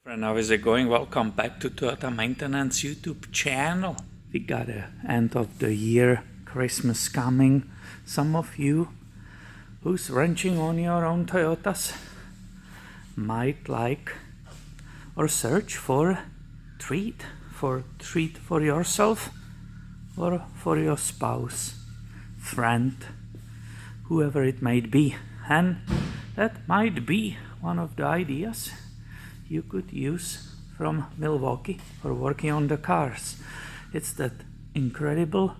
Friend, how is it going? Welcome back to Toyota Maintenance YouTube channel. We got a end of the year Christmas coming. Some of you who's wrenching on your own Toyotas might like or search for a treat for yourself or for your spouse, friend, whoever it might be. And that might be one of the ideas you could use from Milwaukee for working on the cars. It's that incredible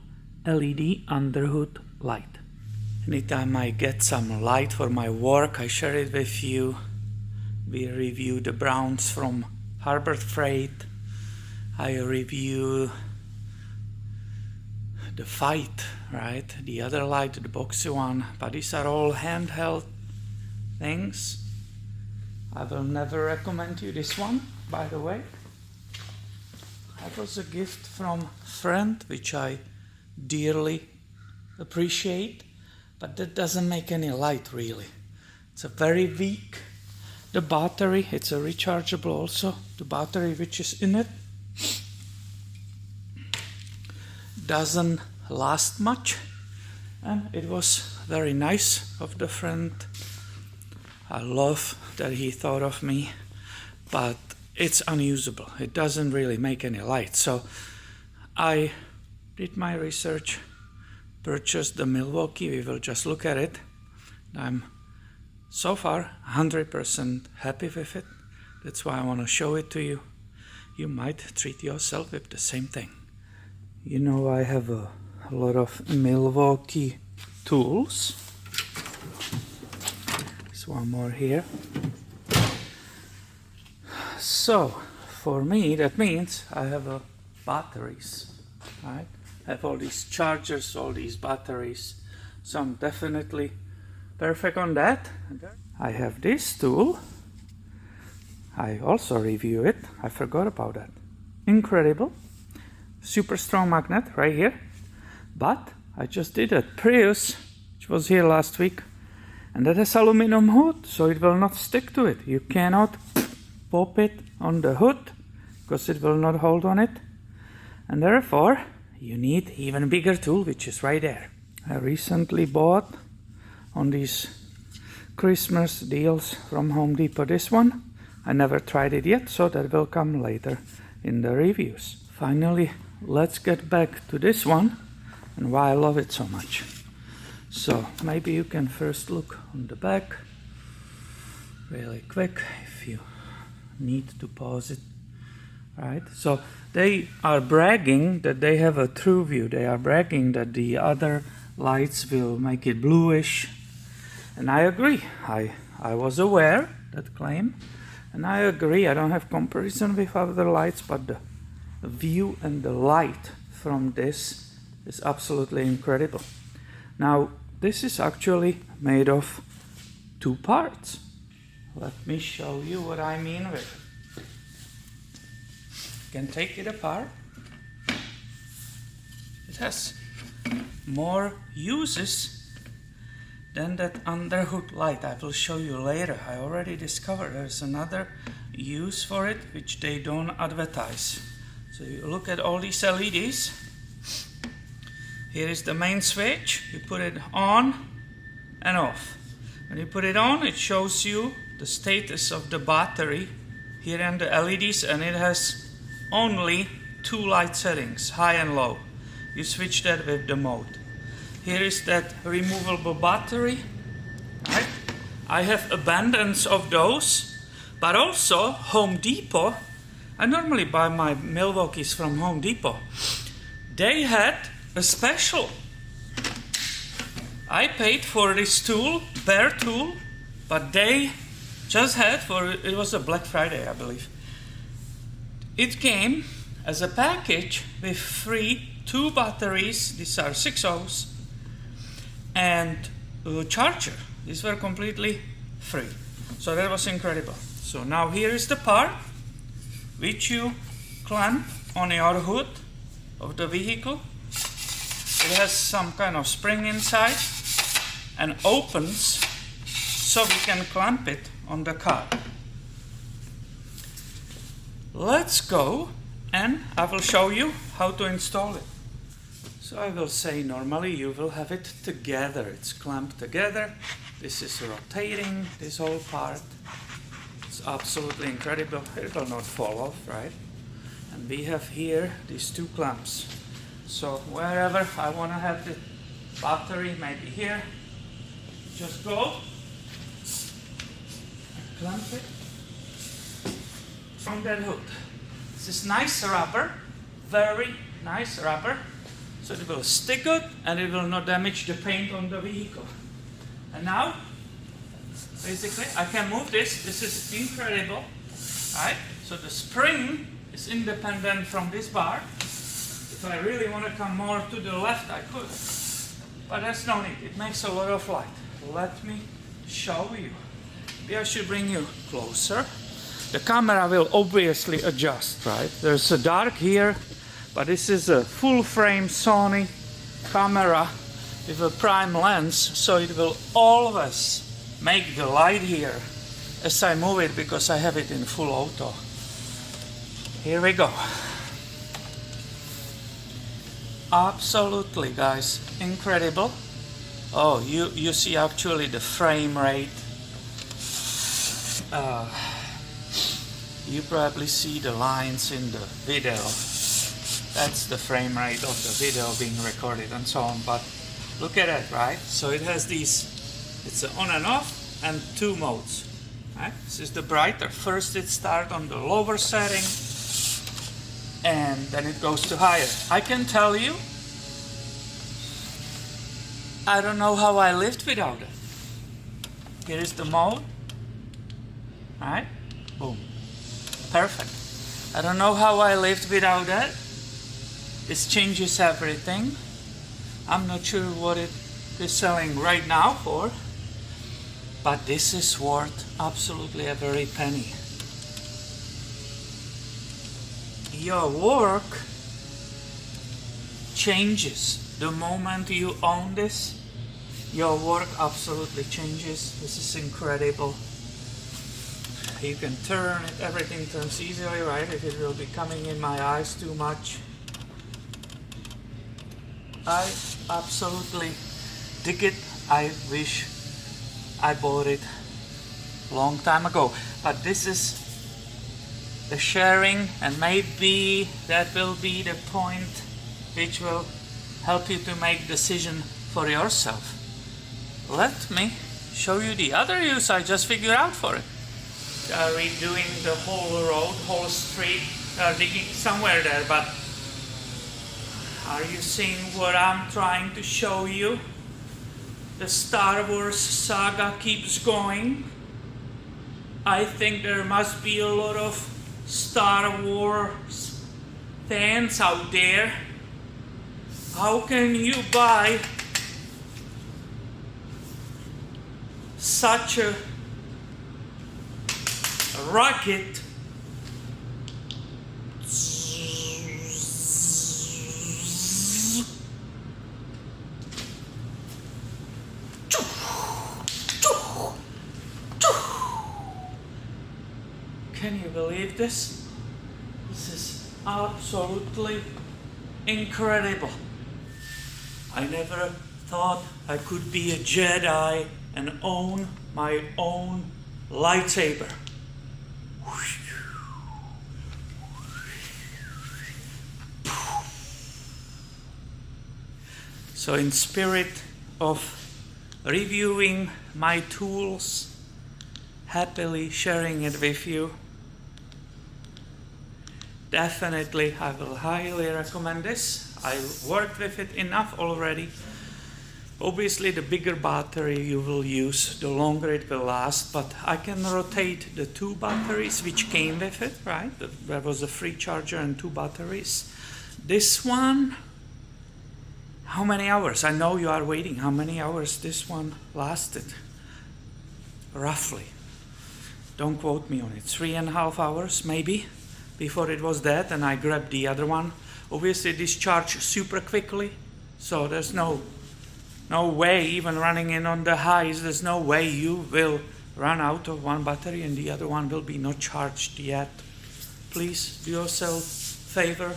LED Underhood light. Anytime I get some light for my work, I share it with you. We review the Browns from Harbor Freight. I review the Fight, right? The other light, the boxy one. But these are all handheld things. I will never recommend you this one, by the way. That was a gift from a friend, which I dearly appreciate, but that doesn't make any light really. It's a very weak. The battery, it's a rechargeable also. The battery which is in it doesn't last much, and it was very nice of the friend. I love that he thought of me, but it's unusable. It doesn't really make any light. So I did my research, purchased the Milwaukee. We will just look at it. I'm so far 100% happy with it. That's why I want to show it to you. You might treat yourself with the same thing. You know, I have a lot of Milwaukee tools. One more here. So for me that means I have batteries, right? I have all these chargers, all these batteries, so I'm definitely perfect on that. I have this tool. I also review it. I forgot about that. Incredible, super strong magnet right here. But I just did a Prius, which was here last week. And that has aluminum hood, so it will not stick to it. You cannot pop it on the hood, because it will not hold on it. And therefore, you need even bigger tool, which is right there. I recently bought on these Christmas deals from Home Depot this one. I never tried it yet, so that will come later in the reviews. Finally, let's get back to this one and why I love it so much. So maybe you can first look on the back really quick if you need to pause it. Right? So they are bragging that they have a true view. They are bragging that the other lights will make it bluish. And I agree. I was aware that claim. And I agree. I don't have comparison with other lights, but the view and the light from this is absolutely incredible. Now, this is actually made of two parts. Let me show you what I mean with it. You can take it apart. It has more uses than that underhood light. I will show you later. I already discovered there's another use for it which they don't advertise. So you look at all these LEDs. Here is the main switch. You put it on and off. When you put it on, it shows you the status of the battery here in the LEDs, and it has only two light settings, high and low. You switch that with the mode. Here is that removable battery. Right? I have abundance of those, but also Home Depot. I normally buy my Milwaukees from Home Depot. They had a special. I paid for this tool, bare tool, but they just had it was a Black Friday, I believe. It came as a package with free 2 batteries, these are 6 ohms, and a charger. These were completely free. So that was incredible. So now here is the part which you clamp on your hood of the vehicle. It has some kind of spring inside and opens so we can clamp it on the car. let's go and I will show you how to install it. So I will say normally you will have it together. It's clamped together. This is rotating, this whole part. It's absolutely incredible. It will not fall off, right? And we have here these two clamps. So wherever I want to have the battery, maybe here, just go and clamp it from that hood. This is nice rubber, very nice rubber. So it will stick good and it will not damage the paint on the vehicle. And now, basically, I can move this. This is incredible, right? So the spring is independent from this bar. If I really want to come more to the left, I could. But there's no need. It makes a lot of light. Let me show you. Maybe I should bring you closer. The camera will obviously adjust, right? There's a dark here, but this is a full frame Sony camera with a prime lens, so it will always make the light here as I move it because I have it in full auto. Here we go. Absolutely, guys, incredible. Oh, you see actually the frame rate. You probably see the lines in the video. That's the frame rate of the video being recorded and so on. But look at it, right? So it has these, it's on and off and two modes. Right? This is the brighter. First it starts on the lower setting and then it goes to higher. I can tell you, I don't know how I lived without it. Here is the mode. Right? Boom. Perfect. I don't know how I lived without that. This changes everything. I'm not sure what it is selling right now for, but this is worth absolutely every penny. Your work changes the moment you own this. Your work absolutely changes. This is incredible. You can turn it, everything turns easily, right? If it will be coming in my eyes too much. I absolutely dig it. I wish I bought it a long time ago. But this is the sharing, and maybe that will be the point which will help you to make decision for yourself. Let me show you the other use I just figured out for it. Redoing the whole road, whole street, digging somewhere there, but are you seeing what I'm trying to show you? The Star Wars saga keeps going. I think there must be a lot of Star Wars fans out there. How can you buy such a rocket Can you believe this? This is absolutely incredible. I never thought I could be a Jedi and own my own lightsaber. So in spirit of reviewing my tools, happily sharing it with you, definitely I will highly recommend this. I worked with it enough already. Obviously the bigger battery you will use, the longer it will last, but I can rotate the two batteries which came with it, right? There was a free charger and two batteries. This one, how many hours? I know you are waiting. How many hours this one lasted? Roughly. Don't quote me on it. 3.5 hours maybe before it was dead, and I grabbed the other one. Obviously this charged super quickly, so there's no way, even running in on the highs, there's no way you will run out of one battery and the other one will be not charged yet. please do yourself favor.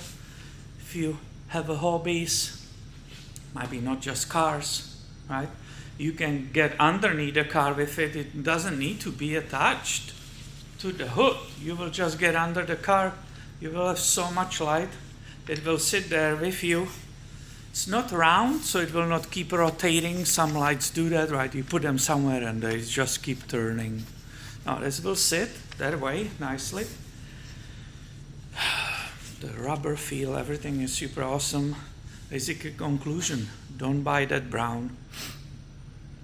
If you have a hobbies, maybe not just cars, right? You can get underneath the car with it. It doesn't need to be attached to the hood. You will just get under the car. You will have so much light. It will sit there with you. It's not round, so it will not keep rotating. Some lights do that, right? You put them somewhere and they just keep turning. Now this will sit that way nicely. The rubber feel, everything is super awesome. Basic conclusion, don't buy that brown.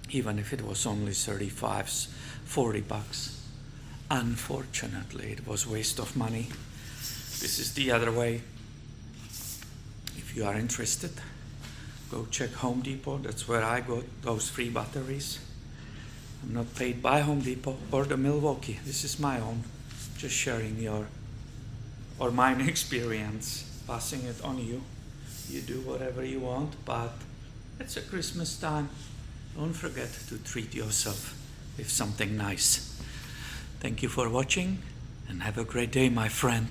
Even if it was only 35, 40 bucks. Unfortunately, it was waste of money. This is the other way. If you are interested, go check Home Depot. That's where I got those free batteries. I'm not paid by Home Depot or the Milwaukee. This is my own. Just sharing your or mine experience, passing it on you. You do whatever you want, but it's a Christmas time. Don't forget to treat yourself with something nice. Thank you for watching and have a great day, my friend.